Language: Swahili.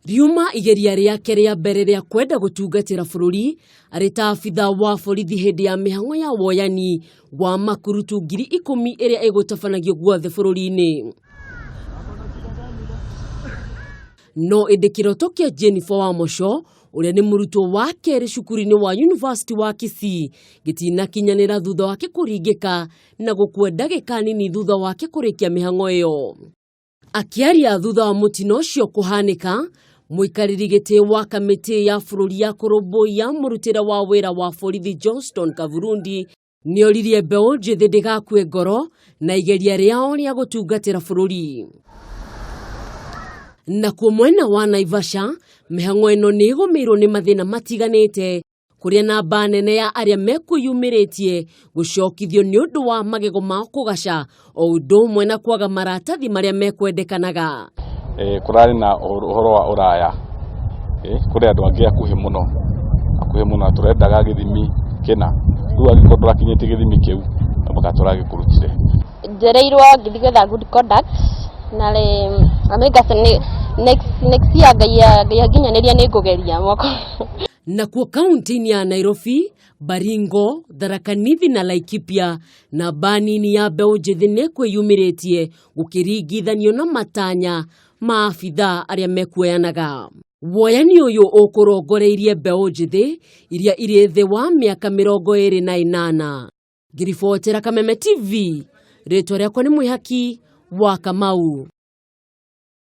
Riuma igeria riake ria mbere ria kwenda gutungatira bururi ari ta abithaa wa borithi hindi ya mihango ya woyani wa makurutu ngiri ikumi iria igutabanagio guothe bururi-ini. No indi kiroto kia Jenipher Wamocho uria ni murutwo wa keri cukuru-ini wa University wa Kisii gitinakinyanira thutha wake kuringika na gukua ndagika nini thutha wake kurikia mihango iyo. Akiaria thutha wa mutino ucio kuhanika, muikariri giti wa kamiti ya bururi ya kurumbuiya murutira wa wira wa borithi Johnston Kavurundi ni oririe mbeu njithi ndigakue ngoro na igeria riao ria gutungatira bururi. Na kuo mwena wa Naivasha, mihango ino ni igumirwo ni mathina matiganite kuria namba nene ya aria mekuyumiritie gucokithio ni undu wa magego mao kugaca o undu umwe na kwaga maratathi maria mekwendekanaga. Kurari na uhoro wa uraya kuria andu angi akuhi muno turendaga githimi kina riu angiko turakinyite githimi kiu mpaka turagikuruthire njereirwo ngithi gwetha good conduct na le amega next year gaya ginyaniria ni ngugeria mwaka. Na kuo kaunti-ini ya Nairobi, Baringo, Tharaka Nithi na Laikipia na banini ya mbeu njithi ni kwiyumiritie gukiringithanio na matanya ma abithaa aria mekuoyanaga. Woyani uyu ukurongoreirie mbeu njithi iria iri thi wa miaka 28. Ngiribotera Kameme TV, ritwa riakwa ni Mwihaki wa Kamau.